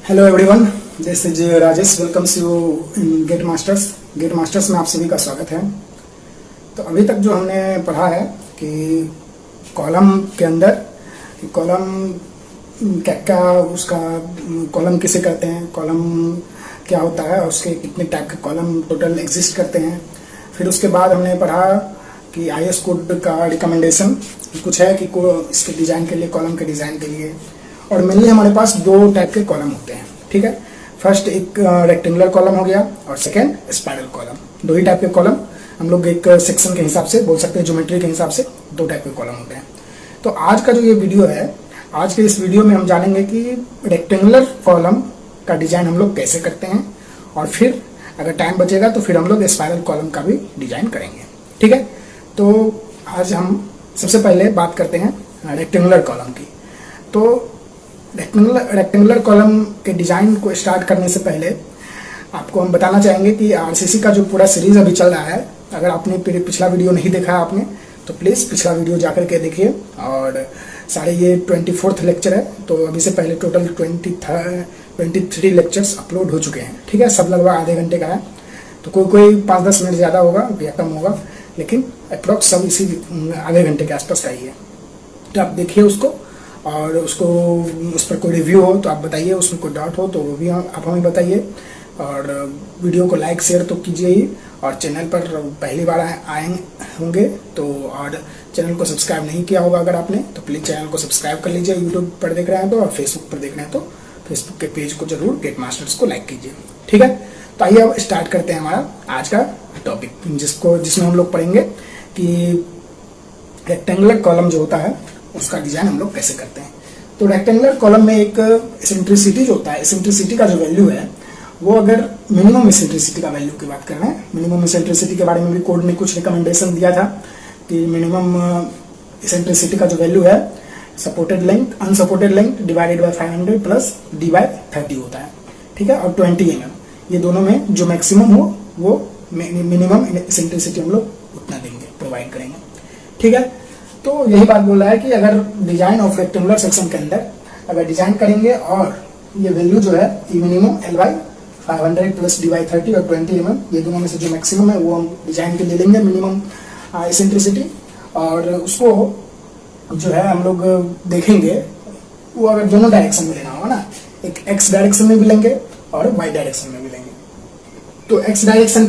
Hello everyone, this is Rajesh. Welcomes you in GATE Masters. GATE Masters में आप सभी का स्वागत है। तो अभी तक जो हमने पढ़ा है कि कॉलम के अंदर कॉलम क्या क्या उसका कॉलम किसे कहते हैं, कॉलम क्या होता है और उसके कितने टाइप के कॉलम टोटल एग्जिस्ट करते हैं। फिर उसके बाद हमने पढ़ा कि आईएस कोड का रिकमेंडेशन कुछ है कि इसके डिज़ाइन के लिए, कॉलम के डिज़ाइन के लिए। और मेनली हमारे पास दो टाइप के कॉलम होते हैं, ठीक है। फर्स्ट एक रेक्टेंगुलर कॉलम हो गया और सेकंड स्पाइरल कॉलम। दो ही टाइप के कॉलम हम लोग एक सेक्शन के हिसाब से बोल सकते हैं, ज्योमेट्री के हिसाब से दो टाइप के कॉलम होते हैं। तो आज का जो ये वीडियो है, आज के इस वीडियो में हम जानेंगे कि रेक्टेंगुलर कॉलम का डिजाइन हम लोग कैसे करते हैं, और फिर अगर टाइम बचेगा तो फिर हम लोग स्पाइरल कॉलम का भी डिजाइन करेंगे, ठीक है। तो आज हम सबसे पहले बात करते हैं रेक्टेंगुलर कॉलम की। तो रेक्टेंगुलर कॉलम के डिजाइन को स्टार्ट करने से पहले आपको हम बताना चाहेंगे कि आरसीसी का जो पूरा सीरीज अभी चल रहा है, अगर आपने पिछला वीडियो नहीं देखा है आपने, तो प्लीज़ पिछला वीडियो जाकर के देखिए। और सारे ये 24th लेक्चर है, तो अभी से पहले टोटल 23 लेक्चर्स अपलोड हो चुके हैं, ठीक है। सब लगभग आधे घंटे का है, तो कोई 5-10 मिनट ज़्यादा होगा या कम होगा, लेकिन अप्रॉक्स सब इसी आधे घंटे के आसपास का ही है। तो आप देखिए उसको, और उसको उस पर कोई रिव्यू हो तो आप बताइए, उसमें कोई डाउट हो तो वो भी आप हमें बताइए। और वीडियो को लाइक शेयर तो कीजिए ही, और चैनल पर पहली बार आए होंगे तो, और चैनल को सब्सक्राइब नहीं किया होगा अगर आपने, तो प्लीज़ चैनल को सब्सक्राइब कर लीजिए। यूट्यूब पर देख रहे हैं तो, और फेसबुक पर देख रहे हैं तो फेसबुक के पेज को जरूर गेट मास्टर्स को लाइक कीजिए, ठीक है। तो आइए अब स्टार्ट करते हैं हमारा आज का टॉपिक, जिसमें हम लोग पढ़ेंगे कि रेक्टेंगुलर कॉलम जो होता है उसका डिजाइन हम लोग कैसे करते हैं। तो रेक्टेंगुलर कॉलम में एक एसेंट्रिसिटी जो होता है, एसेंट्रिसिटी का जो वैल्यू है वो, अगर मिनिमम एसेंट्रिसिटी का वैल्यू की बात कर रहे हैं, मिनिमम एसेंट्रिसिटी के बारे में भी कोड ने कुछ रिकमेंडेशन दिया था कि मिनिमम एसेंट्रिसिटी का जो वैल्यू है supported length, unsupported length divided by 500 plus D by 30 होता है, ठीक है। और 20 mm, ये दोनों में जो मैक्सिमम हो वो मिनिमम एसेंट्रिसिटी हम लोग उतना देंगे, प्रोवाइड करेंगे, ठीक है। तो यही बात बोल रहा है कि अगर डिजाइन ऑफ रेक्टेंगुलर सेक्शन के अंदर अगर डिजाइन करेंगे और ये वैल्यू जो है minimum L by 500 plus D by 30 और 20 mm, ये दोनों में से जो मैक्सिमम है वो हम डिजाइन के लिए लेंगे मिनिमम एसेंट्रिसिटी। और उसको जो है हम लोग देखेंगे वो अगर दोनों डायरेक्शन में लेना होगा ना, एक एक्स डायरेक्शन में भी लेंगे और वाई डायरेक्शन में भी लेंगे। तो एक्स डायरेक्शन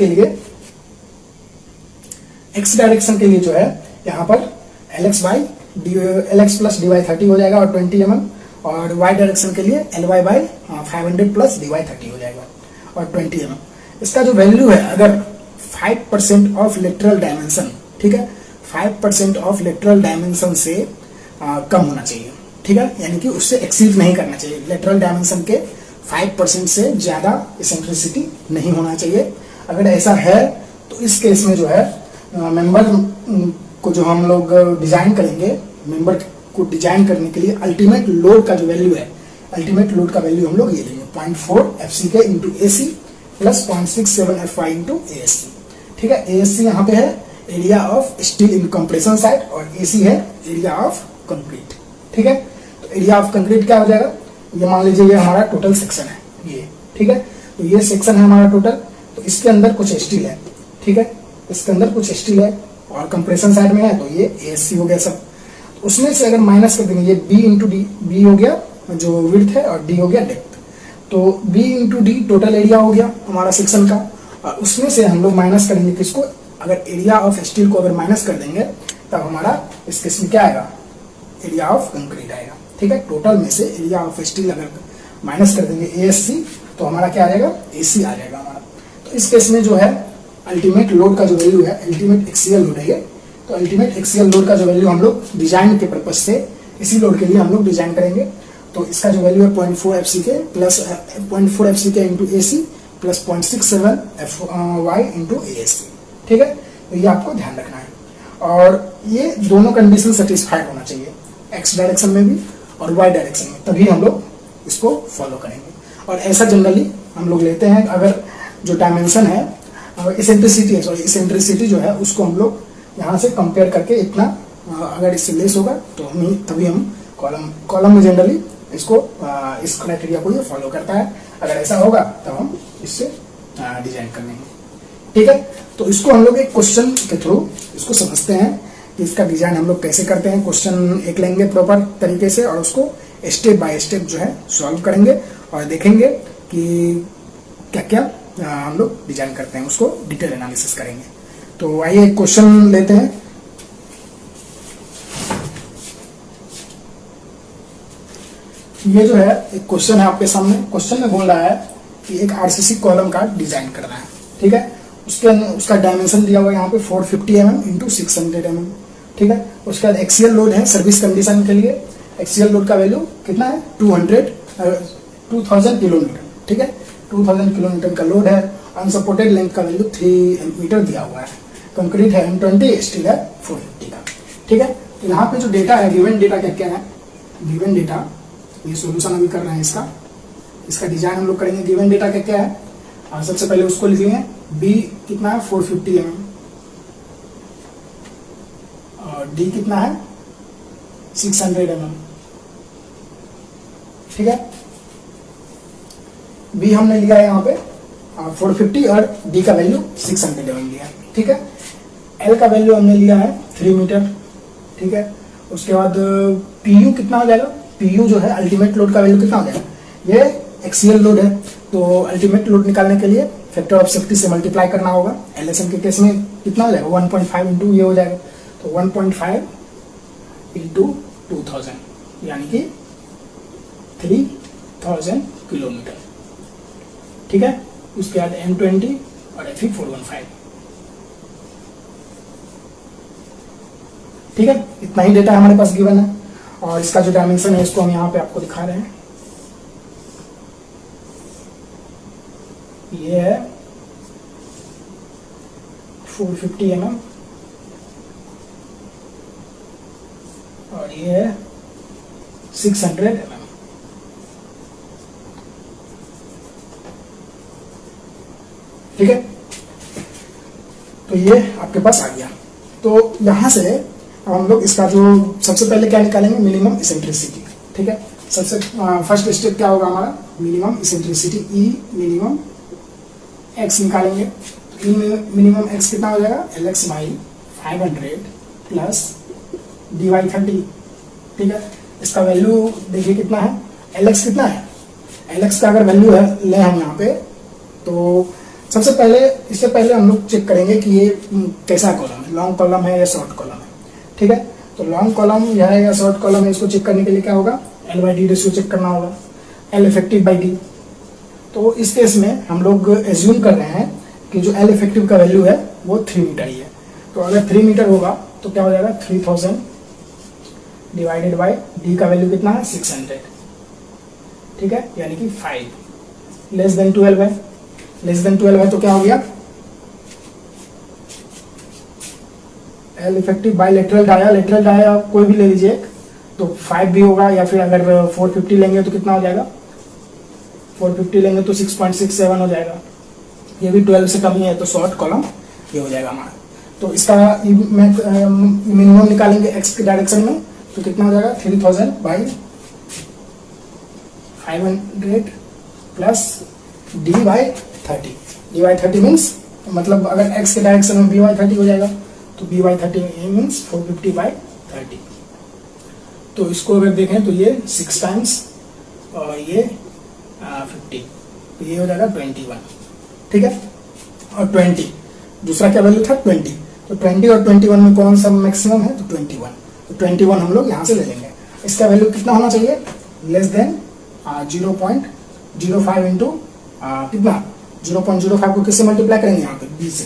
के लिए जो है यहाँ पर LX प्लस डी वाई 30 हो जाएगा और 20 mm, और y डायरेक्शन के लिए LY by 500 plus D by 30 हो जाएगा और 20 mm। इसका जो वैल्यू है, अगर 5% ऑफ लेटरल डायमेंशन, ठीक है, 5% ऑफ लेटरल डायमेंशन से कम होना चाहिए, ठीक है, यानी कि उससे एक्सीड नहीं करना चाहिए। लेटरल डायमेंशन के 5% से ज़्यादा एसेंट्रिसिटी नहीं होना चाहिए। अगर ऐसा है तो इस केस में जो है मेंबर को जो हम लोग डिजाइन करेंगे, मेंबर को डिजाइन करने के लिए अल्टीमेट लोड का जो वैल्यू है, अल्टीमेट लोड का वैल्यू हम लोग ये लेंगे 0.4 FCK into AC plus 0.67 FY into ASC, ठीक है। ASC यहाँ पे है area of steel in compression side और AC है एरिया ऑफ कंक्रीट, ठीक है। तो एरिया ऑफ कंक्रीट क्या हो जाएगा, ये मान लीजिए ये हमारा टोटल सेक्शन है ये, ठीक है। तो ये सेक्शन है हमारा टोटल, तो इसके अंदर कुछ स्टील है, ठीक है, इसके अंदर कुछ स्टील है और कंप्रेशन साइड में है, तो ये ASC हो गया सब। तो उसमें से अगर माइनस कर देंगे, ये B इंटू डी, B हो गया जो विड्थ है और D हो गया डेप्थ, तो B into D total area हो गया हमारा सेक्शन का, और उसमें से हम लोग माइनस करेंगे किसको, अगर एरिया ऑफ स्टील को अगर माइनस कर देंगे तब हमारा इस केस में क्या आएगा, एरिया ऑफ कंक्रीट आएगा, ठीक है। टोटल में से एरिया ऑफ स्टील अगर माइनस कर देंगे ASC तो हमारा क्या आ जाएगा, AC आ जाएगा हमारा। तो इस केस में जो है अल्टीमेट लोड का जो वैल्यू है, अल्टीमेट एक्सियल लोड है ये, तो अल्टीमेट एक्सियल लोड का जो वैल्यू हम लोग डिजाइन के पर्पज से इसी लोड के लिए हम लोग डिजाइन करेंगे। तो इसका जो वैल्यू है 0.4 FCK plus 0.4 FCK into AC plus 0.67 FY into ASC, ठीक है। तो ये आपको ध्यान रखना है, और ये दोनों कंडीशन सेटिस्फाइड होना चाहिए, एक्स डायरेक्शन में भी और वाई डायरेक्शन में, तभी हम लोग इसको फॉलो करेंगे। और ऐसा जनरली हम लोग लेते हैं, अगर जो डायमेंशन है इसेंट्रिसिटी जो है उसको हम लोग यहाँ से कंपेयर करके इतना अगर इससे लेस होगा तो तभी हम कॉलम में जनरली इसको इस क्राइटेरिया को ये फॉलो करता है। अगर ऐसा होगा तो हम इससे डिजाइन कर लेंगे। ठीक है, तो इसको हम लोग एक क्वेश्चन के थ्रू इसको समझते हैं कि इसका डिजाइन हम लोग कैसे करते हैं। क्वेश्चन एक लेंगे प्रॉपर तरीके से और उसको स्टेप बाय स्टेप जो है सॉल्व करेंगे और देखेंगे कि क्या क्या हम लोग डिजाइन करते हैं, उसको डिटेल एनालिसिस करेंगे। तो आइए एक क्वेश्चन लेते हैं। ये जो है एक क्वेश्चन है आपके सामने। क्वेश्चन में बोल रहा है कि एक आरसीसी कॉलम का डिजाइन करना है। ठीक है, उसका डायमेंशन दिया हुआ है यहाँ पे 450 mm इंटू 600 mm। ठीक है, उसके बाद एक्सियल लोड है सर्विस कंडीशन के लिए। एक्सियल लोड का वैल्यू कितना है 2000 किलोमीटर। ठीक है, 2000 किलोमीटर का लोड है। अनसपोर्टेड लेंथ का वैल्यू 3 मीटर दिया हुआ है। कंक्रीट है M20, स्टील है 450 का। ठीक है, तो यहाँ पे जो डेटा है गिवन डेटा क्या क्या है, गिवन डेटा ये सोल्यूशन अभी कर रहे हैं इसका डिजाइन हम लोग करेंगे। गिवन डेटा क्या क्या है, सबसे पहले उसको लिख लेंगे। बी कितना है 450 mm और डी कितना है 600 mm। ठीक है, बी हमने लिया है यहाँ पे 450 और डी का वैल्यू 600 mm लिया। ठीक है, एल का वैल्यू हमने लिया है 3 मीटर। ठीक है, उसके बाद पीयू कितना हो जाएगा, पीयू जो है अल्टीमेट लोड का वैल्यू कितना हो जाएगा, ये एक्सियल लोड है तो अल्टीमेट लोड निकालने के लिए फैक्टर ऑफ सेफ्टी से मल्टीप्लाई करना होगा। एलएसएम के केस में कितना हो जाएगा 1.5 इंटू ये हो जाएगा, तो 1.5 इंटू 2000 यानी कि 3000 किलोमीटर। ठीक है, उसके बाद M20 और FE 415। ठीक है, इतना ही डेटा हमारे पास गिवन है और इसका जो डायमेंशन है इसको हम यहाँ पे आपको दिखा रहे हैं। ये है 450 mm और ये है 600 mm। ठीक है, तो ये आपके पास आ गया। तो यहां से हम लोग इसका जो सबसे पहले क्या निकालेंगे, मिनिमम इसेंट्रिसिटी। ठीक है, सबसे फर्स्ट स्टेप क्या होगा हमारा, minimum eccentricity E minimum X निकालेंगे। ई मिनिमम एक्स कितना हो जाएगा, LX by 500 plus D by 30। ठीक है, इसका वैल्यू देखिए कितना है, LX कितना है, LX का अगर वैल्यू है ले हम यहाँ पे, तो सबसे पहले इससे पहले हम लोग चेक करेंगे कि ये कैसा कॉलम है, लॉन्ग कॉलम है या शॉर्ट कॉलम है। ठीक है, तो लॉन्ग कॉलम यह है या शॉर्ट कॉलम है, इसको चेक करने के लिए क्या होगा, L/D रेशियो चेक करना होगा, L इफेक्टिव बाई D। तो इस केस में हम लोग एज्यूम कर रहे हैं कि जो L इफेक्टिव का वैल्यू है वो 3 मीटर ही है। तो अगर 3 मीटर होगा तो क्या हो जाएगा 3000 डिवाइडेड बाई D का वैल्यू कितना है 600। ठीक है, यानी कि 5 लेस देन 12 है। लेस देन 12 है तो क्या हो गया, L effective by lateral dia कोई भी ले लीजिए तो 5 भी होगा, या फिर अगर 450 लेंगे तो कितना हो जाएगा, 450 लेंगे तो 6.67 हो जाएगा। ये भी 12 से कम ही है तो शॉर्ट कॉलम ये हो जाएगा हमारा। तो इसका मिनिमम निकालेंगे एक्स के डायरेक्शन में तो कितना हो जाएगा 3000 by 500 plus D by 30। D by 30 means मतलब अगर एक्स के डायरेक्शन में बी बाई 30 हो जाएगा तो बी बाई 30 मीन्स 450 बाई 30। तो इसको अगर देखें तो ये 6 टाइम्स और ये 50, तो ये हो जाएगा 21। ठीक है, और 20 दूसरा क्या वैल्यू था 20, तो 20 और 21 में कौन सा मैक्सिमम है, तो 21। तो 21 हम लोग यहाँ से ले लेंगे। इसका वैल्यू कितना होना चाहिए, लेस देन 0.05 इंटू कितना 0.05 को किससे मल्टीप्लाई करेंगे यहाँ पे बी से,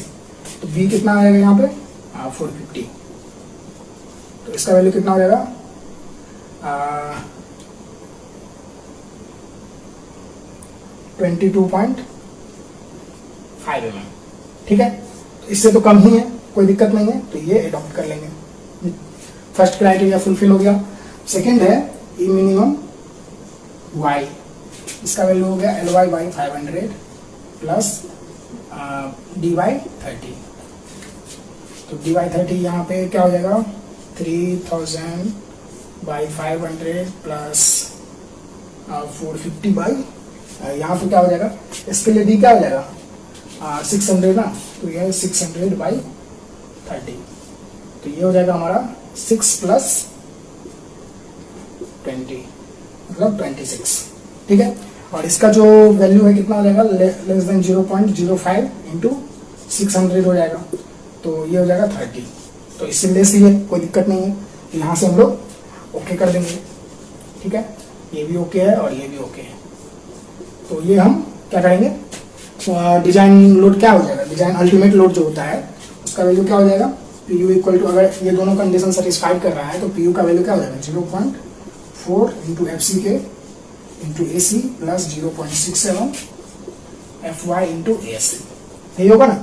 तो बी कितना आएगा यहाँ पे 450। तो इसका वैल्यू कितना हो जाएगा 22.5 mm। ठीक है, तो इससे तो कम ही है, कोई दिक्कत नहीं है, तो ये अडॉप्ट कर लेंगे। फर्स्ट क्राइटेरिया फुलफिल हो गया। सेकंड है ई मिनिमम वाई, इसका वैल्यू हो गया LY by 500 plus D by 30। तो डी बाई 30 यहाँ पे क्या हो जाएगा 3000 बाई 500 प्लस 450 बाई यहाँ पे क्या हो जाएगा, इसके लिए डी क्या हो जाएगा 600 ना, तो यह 600 बाई 30, तो ये हो जाएगा हमारा 6 प्लस 20 मतलब 26, ठीक है। और इसका जो वैल्यू है कितना हो जाएगा, लेस देन 0.05 इंटू 600 हो जाएगा, तो ये हो जाएगा 30, तो इससे लेस ही है, कोई दिक्कत नहीं है। तो यहाँ से हम लोग ओके कर देंगे, ठीक है, ये भी ओके है और ये भी ओके है। तो ये हम क्या करेंगे, डिजाइन लोड क्या हो जाएगा, डिजाइन अल्टीमेट लोड जो होता है उसका वैल्यू क्या हो जाएगा, पी यू इक्वल टू, अगर ये दोनों कंडीशन सेटिस्फाइड कर रहा है तो पी यू का वैल्यू क्या हो जाएगा 0.4 इंटू एफ सी के into A C plus 0.67 F Y into A S C, यही होगा ना।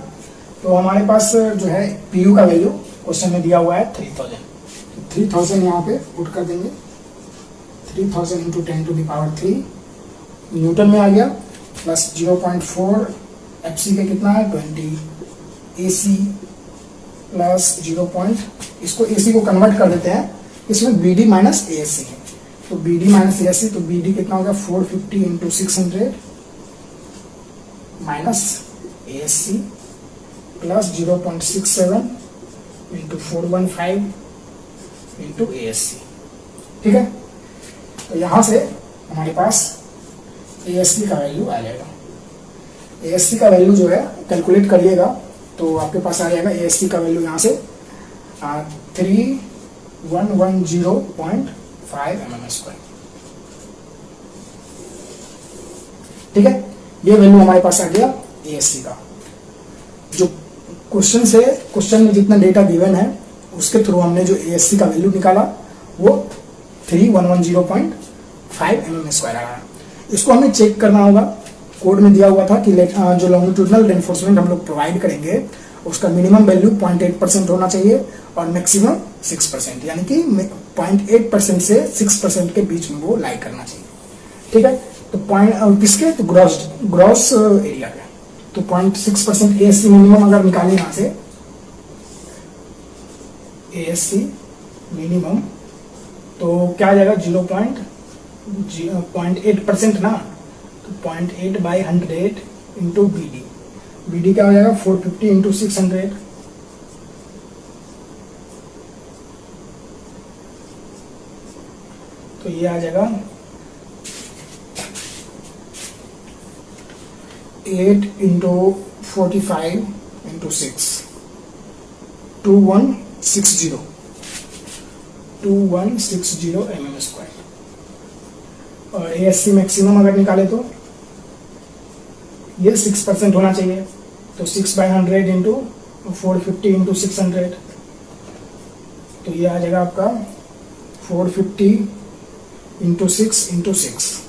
तो हमारे पास जो है पी यू का वैल्यू क्वेश्चन में दिया हुआ है 3000, 3000 यहाँ पे पुट कर देंगे, 3000 into 10 to the power 3 newton में आ गया, प्लस 0.4 एफ सी के कितना है 20, ए सी प्लस 0. इसको ए सी को कन्वर्ट कर देते हैं, इसमें B D minus A S C है, तो B D minus A S C, तो बी डी कितना होगा 450 into 600 minus A S C plus 0.67 into 415 into A S C, ठीक है। तो यहाँ से हमारे पास ए एस सी का वैल्यू आ जाएगा, ए एस सी का वैल्यू जो है कैलकुलेट करिएगा तो आपके पास आ जाएगा ए एस सी का वैल्यू यहाँ से 3110.5 mm², ठीक है। ये वैल्यू हमारे पास आ गया ए एस सी का। जो क्वेश्चन में जितना डेटा गिवन है उसके थ्रू हमने जो ए एस सी का वैल्यू निकाला वो 3110.5 mm² आ रहा है। इसको हमें चेक करना होगा, कोड में दिया हुआ था कि जो लॉन्गिट्यूडनल रेनफोर्समेंट हम लोग प्रोवाइड करेंगे उसका मिनिमम वैल्यू 0.8% होना चाहिए और मैक्सिमम 6%, यानी कि 0.8% से 6% के बीच में वो लाई करना चाहिए, ठीक है। तो पॉइंट किसके, तो ग्रॉस एरिया के, तो 0.6% ए एस सी मिनिमम अगर निकाले यहाँ से ए एस सी मिनिमम, तो क्या आ जाएगा 0.8% ना, तो 0.8 बाई 100 इंटू बी डी क्या हो जाएगा 450 इंटू 600, तो ये आ जाएगा 8 इंटू 45 इंटू 6 2160 mm²। और ए एस सी मैक्सिमम अगर निकाले तो ये 6% होना चाहिए, तो 6/100 इंटू 450 इंटू 600, तो ये आ जाएगा आपका 450 इंटू 6 इंटू 6,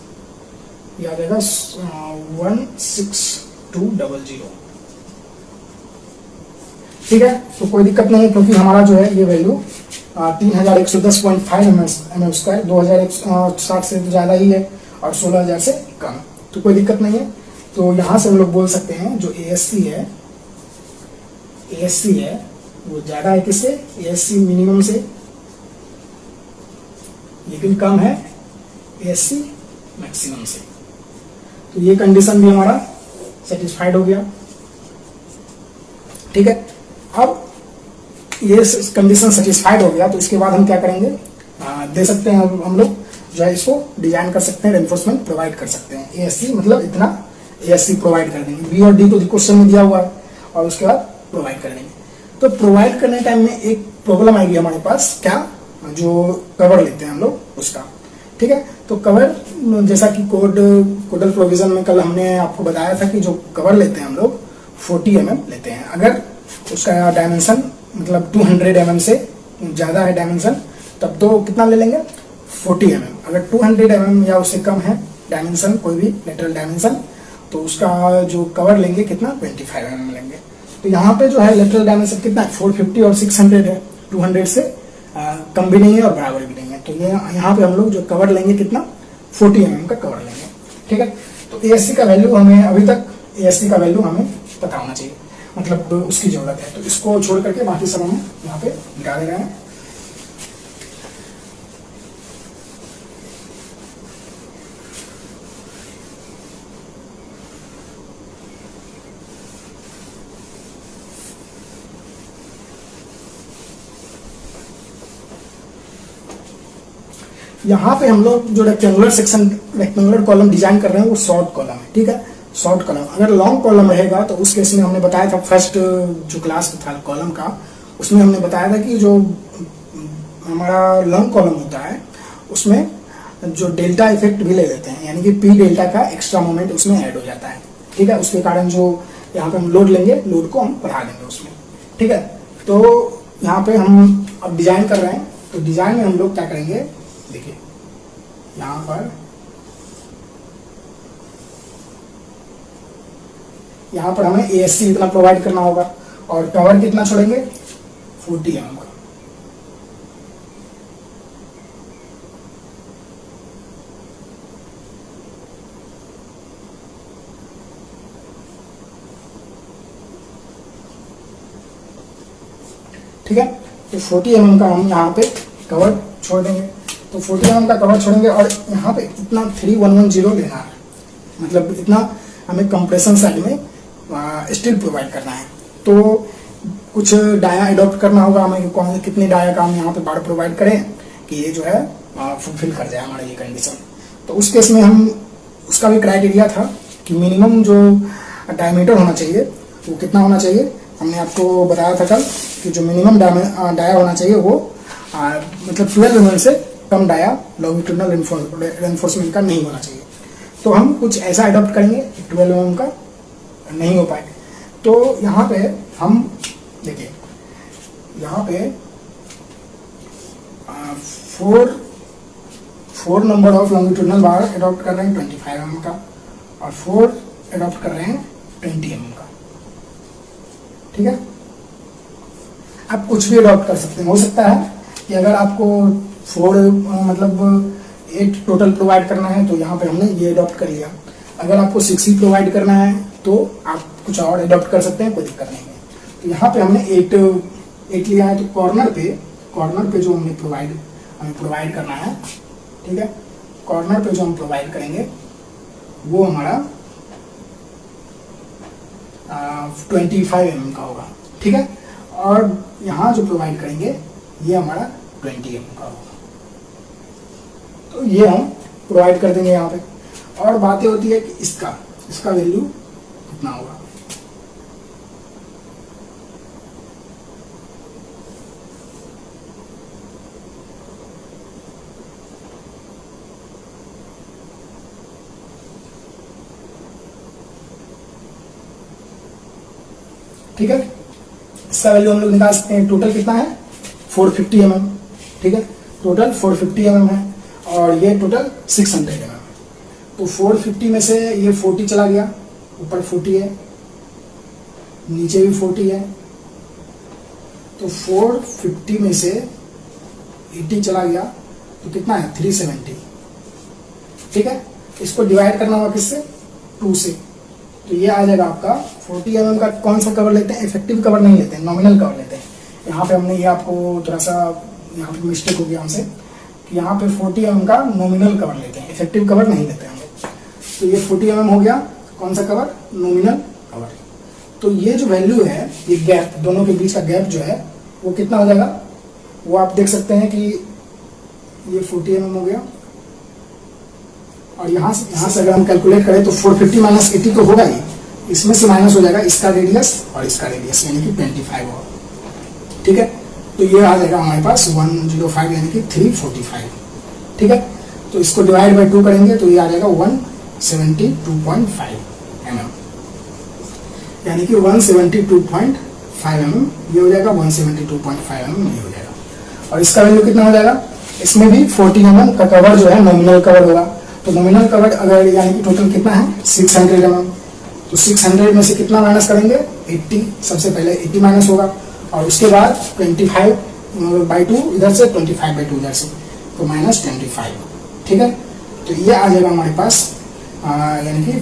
ये आ जाएगा 16200, ठीक है। तो कोई दिक्कत नहीं है क्योंकि हमारा जो है ये वैल्यू 3110.5 mm², 2160 से तो ज़्यादा ही है और 16000 से कम, तो कोई दिक्कत नहीं है। तो यहाँ से हम लोग बोल सकते हैं जो ए एस सी है वो ज़्यादा है किससे, ए एस सी मिनिमम से, लेकिन कम है ए एस सी मैक्सिमम से। तो ये कंडीशन भी हमारा सेटिस्फाइड हो गया, ठीक है। अब ये कंडीशन सेटिस्फाइड हो गया तो इसके बाद हम क्या करेंगे, दे सकते हैं हम लोग जो है इसको डिजाइन कर सकते हैं, रेनफोर्समेंट प्रोवाइड कर सकते हैं। ए एस सी मतलब इतना ए एस सी प्रोवाइड कर देंगे, बी और डी तो क्वेश्चन में दिया हुआ है और उसके बाद प्रोवाइड कर देंगे। तो प्रोवाइड करने टाइम में एक प्रॉब्लम आएगी हमारे पास, क्या, जो कवर लेते हैं हम लोग उसका, ठीक है। तो कवर जैसा कि कोडल प्रोविजन में कल हमने आपको बताया था कि जो कवर लेते हैं हम लोग 40 mm लेते हैं, अगर उसका डायमेंशन मतलब 200 mm से ज़्यादा है डायमेंशन तब तो कितना ले लेंगे 40 mm, अगर 200 mm या उससे कम है डायमेंशन कोई भी लेटरल डायमेंशन तो उसका जो कवर लेंगे कितना 25 mm लेंगे। तो यहाँ पे जो है लेटरल डायमेंशन कितना है 450 और 600 है, 200 से कम भी नहीं है और बराबर भी नहीं है। तो ये यहाँ पे हम लोग जो कवर लेंगे कितना 40 mm का कवर लेंगे, ठीक है। तो ए एस सी का वैल्यू हमें अभी तक ए एस सी का वैल्यू हमें पता होना चाहिए, मतलब उसकी जरूरत है। तो इसको छोड़ करके बाकी सब हम यहाँ पे मिटा दे रहे हैं। यहाँ पे हम लोग जो रेक्टेंगुलर कॉलम डिजाइन कर रहे हैं वो शॉर्ट कॉलम है, ठीक है, शॉर्ट कॉलम। अगर लॉन्ग कॉलम रहेगा तो उस केस में हमने बताया था फर्स्ट जो क्लास था कॉलम का, उसमें हमने बताया था कि जो हमारा लॉन्ग कॉलम होता है उसमें जो डेल्टा इफेक्ट भी ले लेते हैं, यानी कि पी डेल्टा का एक्स्ट्रा मोमेंट उसमें ऐड हो जाता है, ठीक है। उसके कारण जो यहाँ पे हम लोड लेंगे, लोड को हम बढ़ा देंगे उसमें, ठीक है। तो यहाँ पे हम अब डिजाइन कर रहे हैं, तो डिजाइन में हम लोग क्या करेंगे, देखिए यहाँ पर हमें ASC इतना प्रोवाइड करना होगा और कवर कितना छोड़ेंगे, 40 mm का। ठीक है, तो 40 mm का हम यहाँ पे कवर छोड़ देंगे। तो 40 mm का कवर छोड़ेंगे और यहाँ पे इतना 3110 लेना है, मतलब इतना हमें कंप्रेशन साइड में स्टील प्रोवाइड करना है। तो कुछ डाया अडॉप्ट करना होगा हमें, कौन कितने डाया का हम यहाँ पे बार प्रोवाइड करें कि ये जो है फुलफिल कर जाए हमारा ये कंडीशन। तो उस केस में हम उसका भी क्राइटेरिया था कि मिनिमम जो डायमीटर होना चाहिए वो कितना होना चाहिए। हमने आपको बताया था कल कि जो मिनिमम डाया होना चाहिए वो मतलब 12 mm से कम डाया लॉन्गिट्यूडनल रेनफोर्समेंट का नहीं होना चाहिए। तो हम कुछ ऐसा अडॉप्ट करेंगे 12 mm का नहीं हो पाए। तो यहाँ पे हम देखिए, यहाँ पे 4 number of longitudinal bar adopt कर रहे हैं 25 mm का और 4 अडॉप्ट कर रहे हैं 20 mm का, ठीक है। आप कुछ भी अडॉप्ट कर सकते हैं। हो सकता है कि अगर आपको 4 मतलब 8 टोटल प्रोवाइड करना है तो यहाँ पे हमने ये अडॉप्ट कर लिया। अगर आपको 6 ही प्रोवाइड करना है तो आप कुछ और अडॉप्ट कर सकते हैं, कोई दिक्कत नहीं है। तो यहाँ पे हमने 8 लिया है। तो कॉर्नर पे जो हमें प्रोवाइड करना है, ठीक है, कॉर्नर पे जो हम प्रोवाइड करेंगे वो हमारा 25 mm का होगा, ठीक है। और यहाँ जो प्रोवाइड करेंगे ये हमारा 20 mm का होगा। तो ये हम प्रोवाइड कर देंगे यहाँ पे। और बातें होती है कि इसका वैल्यू कितना होगा। ठीक है, इसका वैल्यू हम लोग निकाल सकते हैं। टोटल कितना है 450 mm, ठीक है, टोटल 450 mm है और ये टोटल 600 mm है। तो 450 में से ये 40 चला गया, ऊपर 40 है, नीचे भी 40 है। तो 450 में से 80 चला गया तो कितना है 370, ठीक है। इसको डिवाइड करना होगा किससे, 2 से। तो ये आ जाएगा आपका 40 mm का। कौन सा कवर लेते हैं, इफेक्टिव कवर नहीं लेते हैं, नॉमिनल कवर लेते हैं। यहाँ पे हमने ये आपको थोड़ा सा यहाँ पे मिस्टेक हो गया हमसे कि यहाँ पे 40 mm का नॉमिनल कवर लेते हैं, इफेक्टिव कवर नहीं लेते हैं हम लोग। तो ये 40 mm हो गया, कौन सा कवर, नॉमिनल कवर। तो ये जो वैल्यू है, ये गैप, दोनों के बीच का गैप जो है वो कितना हो जाएगा, वो आप देख सकते हैं कि ये 40 mm हो गया। और यहाँ से अगर हम कैलकुलेट करें तो 450 माइनस 80 तो होगा ही, इसमें से माइनस हो जाएगा इसका रेडियस और इसका रेडियस यानी कि 25 होगा, ठीक है। तो ये आ जाएगा हमारे पास 105 यानी कि 345, ठीक है। तो इसको डिवाइड बाय 2 करेंगे तो ये आ जाएगा 172.5 mm, यानी कि 172.5 mm ये हो जाएगा, 172.5 mm ये हो जाएगा। और इसका वैल्यू कितना हो जाएगा, इसमें भी 40 mm का कवर जो है नॉमिनल कवर होगा। तो नॉमिनल कवर अगर यानी कि टोटल कितना है 600 mm, तो 600 में से कितना माइनस करेंगे 80, सबसे पहले 80 माइनस होगा और उसके बाद 25/2 इधर से 25/2 इधर से, तो माइनस 25, ठीक है। तो ये आ जाएगा हमारे पास यानी कि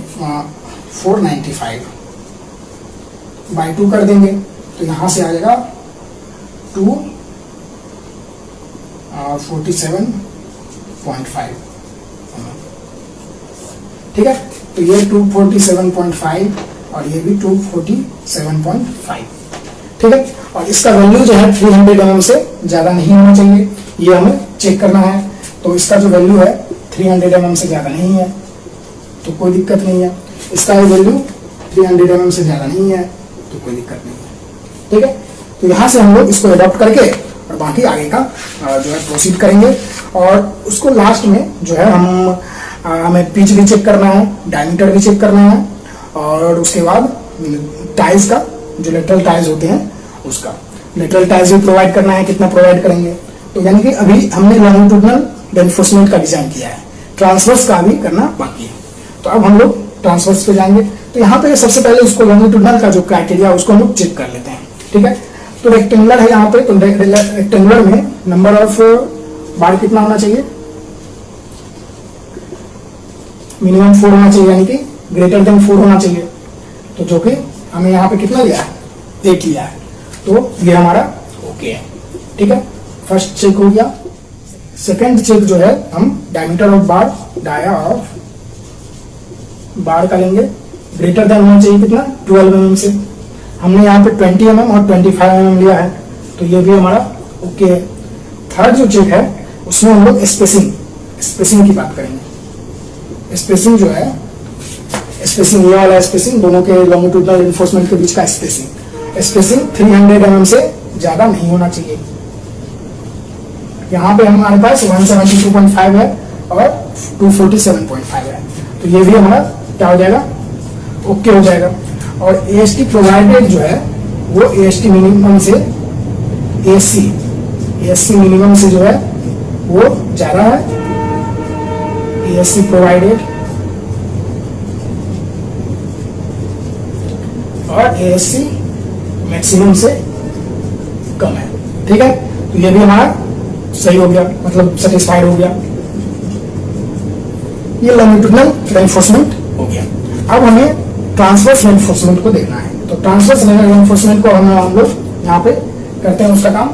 495/2 कर देंगे तो यहाँ से आ जाएगा 247.5, ठीक है। तो ये 247.5 और ये भी 247.5, ठीक है। और इसका वैल्यू जो है 300 mm से ज़्यादा नहीं होना चाहिए, ये हमें चेक करना है। तो इसका जो वैल्यू है 300 mm से ज़्यादा नहीं है, तो कोई दिक्कत नहीं है। इसका वैल्यू 300 mm से ज़्यादा नहीं है, तो कोई दिक्कत नहीं है। ठीक है, तो यहाँ से हम लोग इसको एडॉप्ट करके और बाकी आगे का जो है प्रोसीड करेंगे। और उसको लास्ट में जो है हमें पिच भी चेक करना है, डायमीटर भी चेक करना है, और उसके बाद टाइल्स का जो लेटरल टाइल्स होते हैं उसका लेटरल टाइल्स भी प्रोवाइड करना है। कितना प्रोवाइड करेंगे, तो यानी कि अभी हमने लॉन्गिट्यूडनल रेनफोर्समेंट का डिजाइन किया है, ट्रांसवर्स का भी करना बाकी है। तो अब हम लोग ट्रांसवर्स पे जाएंगे। तो यहाँ पे सबसे पहले उसको लॉन्गिट्यूडनल का जो क्राइटेरिया उसको हम लोग चेक कर लेते हैं। ठीक है, तो रेक्टेंगुलर है यहाँ पे, तो रेक्टेंगुलर में नंबर ऑफ बार कितना होना चाहिए, मिनिमम 4 होना चाहिए, यानी कि ग्रेटर देन 4 होना चाहिए। तो जो कि हमें यहाँ पे कितना लिया है, 8 लिया है, तो ये हमारा ओके है। ठीक है, फर्स्ट चेक हो गया। सेकेंड चेक जो है हम diameter of bar, dia of bar का लेंगे, ग्रेटर देन होना चाहिए कितना, 12 mm से। हमने यहाँ पे 20 mm और 25 mm लिया है, तो ये भी हमारा ओके है। थर्ड जो चेक है उसमें हम लोग स्पेसिंग की बात करेंगे। स्पेसिंग जो है, स्पेसिंग ये वाला स्पेसिंग, दोनों के लॉन्गिट्यूडनल रेनफोर्समेंट के बीच का स्पेसिंग 300 mm से ज्यादा नहीं होना चाहिए। यहाँ पे हमारे पास 172.5 है और 247.5 है, तो ये भी हमारा क्या हो जाएगा, ओके हो जाएगा। और AST प्रोवाइडेड जो है वो AST मिनिमम से ASC मिनिमम से जो है वो ज्यादा है। ASC प्रोवाइडेड और ASC मैक्सिमम से कम है। ठीक है, तो ये भी हमारा सही हो गया, मतलब सेटिस्फाइड हो गया। ये लॉन्गिट्यूडनल रेनफोर्समेंट हो गया। अब हमें ट्रांसवर्स रेनफोर्समेंट को देखना है। तो ट्रांसवर्स रेनफोर्समेंट को हम लोग यहाँ पे करते हैं उसका काम।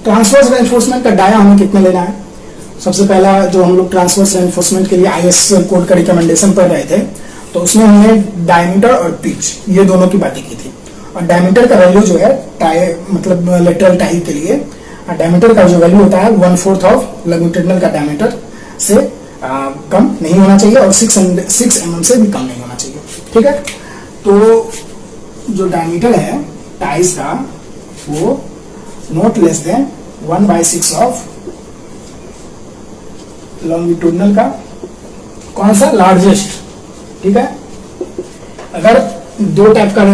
ट्रांसवर्स रेनफोर्समेंट का डाया हमें कितने लेना है। सबसे पहला जो हम लोग ट्रांसवर्स रेनफोर्समेंट के लिए IS कोड का रिकमेंडेशन पढ़ रहे थे, तो उसमें हमने डायमीटर और पिच ये दोनों की बातें की थी। और डायमीटर का वैल्यू जो है मतलब लेटरल टाई के लिए डायमीटर का जो वैल्यू होता है 1/4 ऑफ लॉन्गिट्यूडनल का डायमीटर से कम नहीं होना चाहिए, और 6 mm से भी कम नहीं होना चाहिए। ठीक है, तो जो डायमीटर है टाइज का वो not less than 1/6 of longitudinal का कौन सा, लार्जेस्ट। ठीक है, अगर दो टाइप का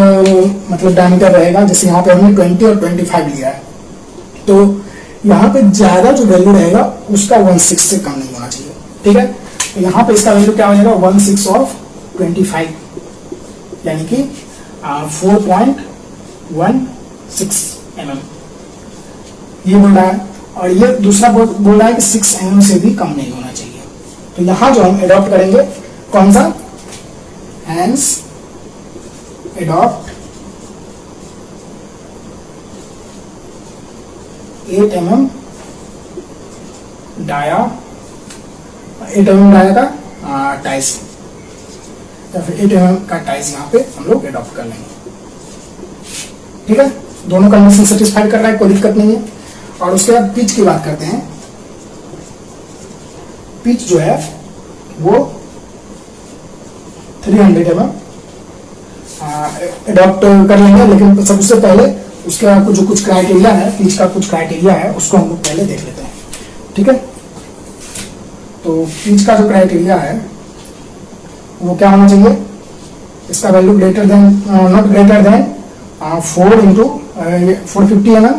मतलब डायमीटर रहेगा, जैसे यहाँ पे हमने 20 और 25 लिया है, तो यहाँ पे ज्यादा जो वैल्यू रहेगा उसका 1/6 से कम नहीं होना चाहिए। ठीक है, तो यहाँ पे इसका वैल्यू क्या हो जाएगा, 1/6 ऑफ 25, यानी कि 4.16 mm ये बोल रहा है। और ये दूसरा बोल रहा है कि 6 mm से भी कम नहीं होना चाहिए। तो यहाँ जो हम एडॉप्ट करेंगे कौन सा, hence adopt 8 mm dia, 8 mm dia का टाइस, या फिर 8 mm का टाइस यहाँ पे हम लोग एडॉप्ट कर लेंगे। ठीक है, दोनों कंडीशन सेटिस्फाइड कर रहा है, कोई दिक्कत नहीं है। और उसके बाद पिच की बात करते हैं। पिच जो है वो 300 mm एडॉप्ट कर लेंगे, लेकिन सबसे पहले उसका जो कुछ क्राइटेरिया है, पिच का कुछ क्राइटेरिया है, उसको हम लोग पहले देख लेते हैं। ठीक है, तो पिच का जो क्राइटेरिया है वो क्या होना चाहिए, इसका value greater than not greater than 450 mm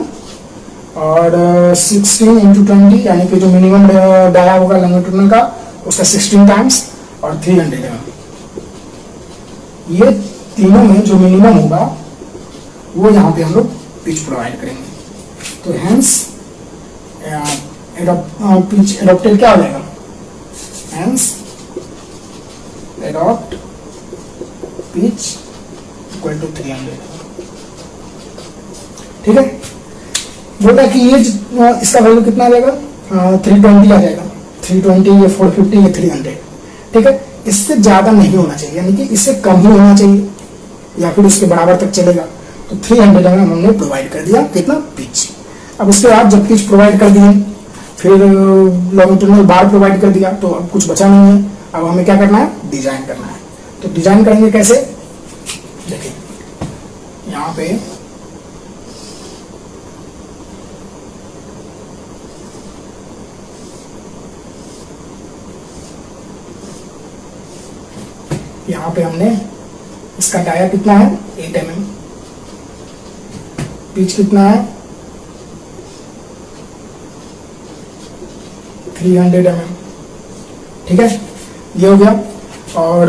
और 16 × 20, यानी कि जो मिनिमम डाया होगा लॉन्गिट्यूडनल का उसका 16 टाइम्स, और 300 mm। ये तीनों में जो मिनिमम होगा वो यहाँ पे हम लोग पिच प्रोवाइड करेंगे। तो हेंस पिच एडॉप्टेड क्या हो जाएगा, hence adopt pitch equal to 300। ठीक है, बोलता कि ये इसका वैल्यू कितना आ जाएगा, 320 आ जाएगा। 320, ये 450, ये 300। ठीक है, इससे ज्यादा नहीं होना चाहिए, यानी कि इससे कम ही होना चाहिए या फिर उसके बराबर तक चलेगा। तो 300 mm हमने प्रोवाइड कर दिया, कितना, पिच। अब उसके बाद जब पिच प्रोवाइड कर दिए, फिर लॉन्गिट्यूडनल बार प्रोवाइड कर दिया, तो अब कुछ बचा नहीं है। अब हमें क्या करना है, डिजाइन करना है। तो डिजाइन करेंगे कैसे, देखिए यहाँ पे हमने इसका डाया कितना है, 8 mm, पिच कितना है, 300 mm, ठीक है, ये हो गया। और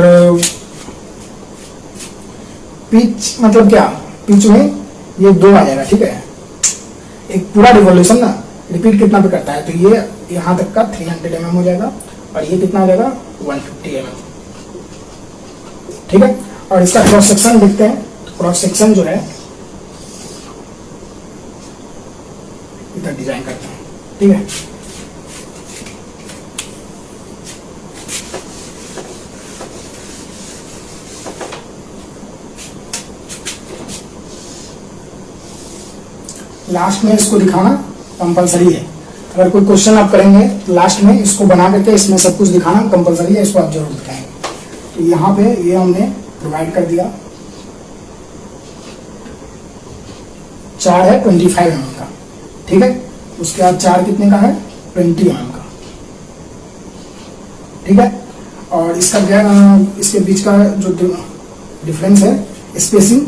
पिच मतलब क्या, पिच में ये 2 आ जाएगा, ठीक है। एक पूरा रिवॉल्यूशन ना रिपीट कितना पे करता है, तो ये यहाँ तक का 300 mm हो जाएगा, और ये कितना आ जाएगा, 150 mm, ठीक है। और इसका क्रॉस सेक्शन देखते हैं। क्रॉस सेक्शन जो है इधर डिजाइन करते हैं, ठीक है। लास्ट में इसको दिखाना कंपलसरी है। अगर कोई क्वेश्चन आप करेंगे तो लास्ट में इसको बना करके इसमें सब कुछ दिखाना कंपलसरी है, इसको आप जरूर दिखाएंगे। तो यहाँ पे ये हमने प्रोवाइड कर दिया, 4 है 25 mm का, ठीक है। उसके बाद 4 कितने का है, 20 mm का, ठीक है। और इसका क्या, इसके बीच का जो डिफरेंस है, स्पेसिंग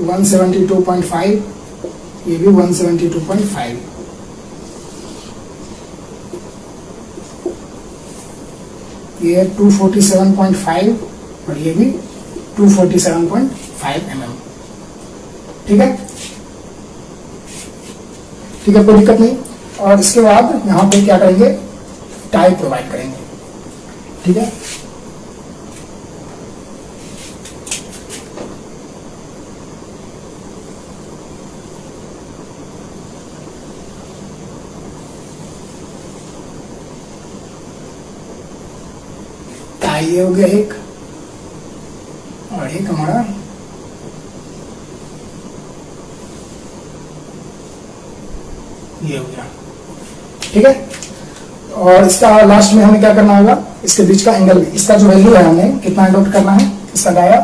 172.5, ये भी 172.5, ये 247.5 और ये भी 247.5 mm, ठीक है, ठीक है, कोई दिक्कत नहीं। और इसके बाद यहाँ पे क्या करेंगे, टाई प्रोवाइड करेंगे, ठीक है। ये हो गया एक, और एक हमारा ये हो गया, ठीक है। और इसका लास्ट में हमें क्या करना होगा, इसके बीच का एंगल, इसका जो वैल्यू है हमें कितना अडॉप्ट करना है, इसका डाया,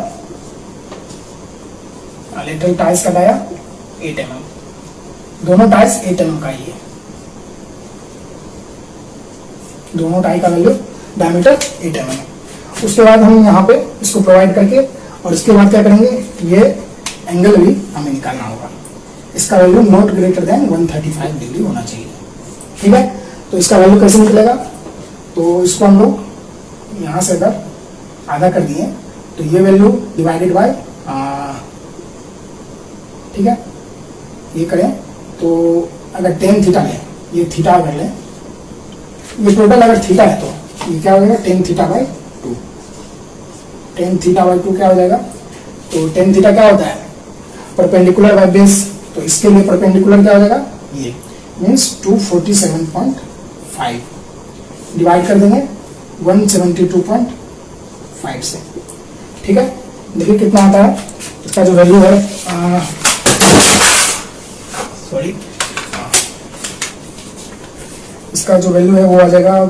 लेटरल टाइस का डाया 8 mm, दोनों टाइस 8 mm का ही है, दोनों टाई का वैल्यू डायमीटर 8 mm। उसके बाद हम यहाँ पे इसको प्रोवाइड करके, और इसके बाद क्या करेंगे, ये एंगल भी हमें निकालना होगा। इसका value not greater than 135 degree होना चाहिए, ठीक है। तो इसका वैल्यू कैसे निकलेगा, तो इसको हम लोग यहाँ से अगर आधा कर दिए तो ये वैल्यू डिवाइडेड बाय, ठीक है, ये करें तो अगर tan थीटा लें, ये थीटा अगर लें, ये टोटल अगर थीटा है तो ये क्या हो जाएगा, tan theta by 2, tan theta by 2 क्या हो जाएगा, तो tan थीटा क्या होता है, परपेंडिकुलर बाय बेस, तो इसके लिए परपेंडिकुलर क्या हो जाएगा, ये मीन्स 247.5 डिवाइड कर देंगे 172.5 से, ठीक है। देखिए कितना आता है, इसका जो वैल्यू है, सॉरी, इसका जो वैल्यू है वो आ जाएगा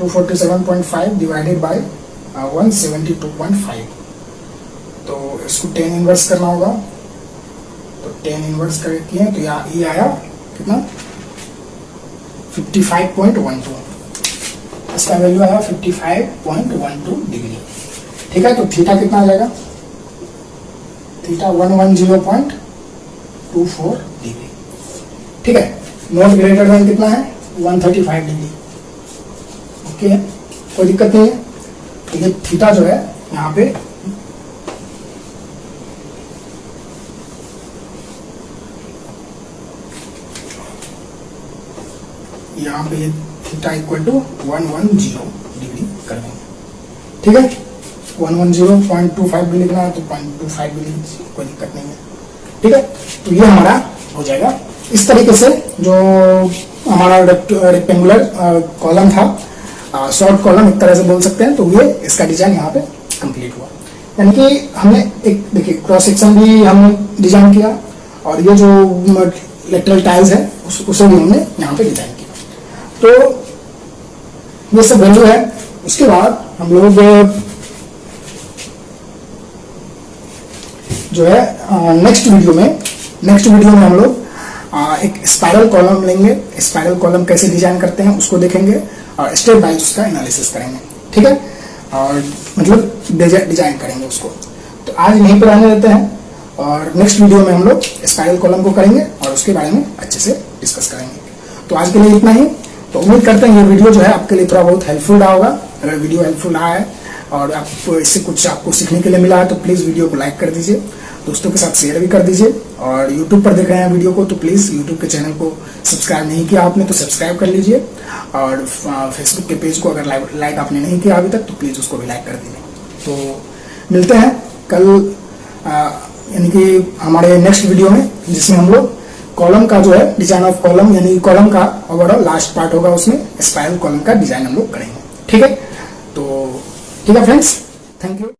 247.5 डिवाइडेड बाय 172.5। तो इसको tan इनवर्स करना होगा, तो tan इनवर्स करके तो ये आया कितना, 55.12, इसका वैल्यू आया 55.12 डिग्री, ठीक है। तो थीटा कितना आ जाएगा, थीटा 110.24 डिग्री, ठीक है। नॉट ग्रेटर देन कितना है, 135 डिग्री, ओके, कोई दिक्कत नहीं है। तो ये थीटा जो है यहाँ पे ये थीटा इक्वल टू 110 डिग्री कर देंगे, ठीक है। 110.25 भी लिखना है तो 0.25 भी लिख, कोई दिक्कत नहीं है, ठीक है। तो ये हमारा हो जाएगा। इस तरीके से जो हमारा रेक्टेंगुलर कॉलम था, शॉर्ट कॉलम एक तरह से बोल सकते हैं, तो ये इसका डिजाइन यहाँ पे कंप्लीट हुआ। यानी कि हमने एक देखिए क्रॉस सेक्शन भी हमने डिजाइन किया और ये जो लेटरल टाइल्स है उसे भी हमने यहाँ पे डिजाइन किया। तो ये सब वैल्यू है। उसके बाद हम लोग जो है नेक्स्ट वीडियो में हम लोग एक स्पाइरल कॉलम लेंगे। स्पाइरल कॉलम कैसे डिजाइन करते हैं उसको देखेंगे और स्टेप बाय उसका एनालिसिस करेंगे, ठीक है, और मतलब डिजाइन करेंगे उसको। तो आज यहीं पर रहने देते हैं और नेक्स्ट वीडियो में हम लोग स्पाइरल कॉलम को करेंगे और उसके बारे में अच्छे से डिस्कस करेंगे। तो आज के लिए इतना ही। तो उम्मीद करते हैं ये वीडियो जो है आपके लिए थोड़ा बहुत हेल्पफुल रहा होगा। अगर वीडियो हेल्पफुल रहा है और आप इससे कुछ आपको सीखने के लिए मिला है तो प्लीज़ वीडियो को लाइक कर दीजिए, दोस्तों के साथ शेयर भी कर दीजिए। और यूट्यूब पर देख रहे हैं वीडियो को तो प्लीज़ यूट्यूब के चैनल को सब्सक्राइब नहीं किया आपने तो सब्सक्राइब कर लीजिए। और फेसबुक के पेज को अगर लाइक आपने नहीं किया अभी तक तो प्लीज़ उसको भी लाइक कर दीजिए। तो मिलते हैं कल यानी कि हमारे नेक्स्ट वीडियो में, जिसमें हम लोग कॉलम का जो है डिजाइन ऑफ कॉलम यानी कॉलम का ओवरऑल लास्ट पार्ट होगा, उसमें स्पाइरल कॉलम का डिजाइन हम लोग करेंगे, ठीक है। तो ठीक है फ्रेंड्स, थैंक यू।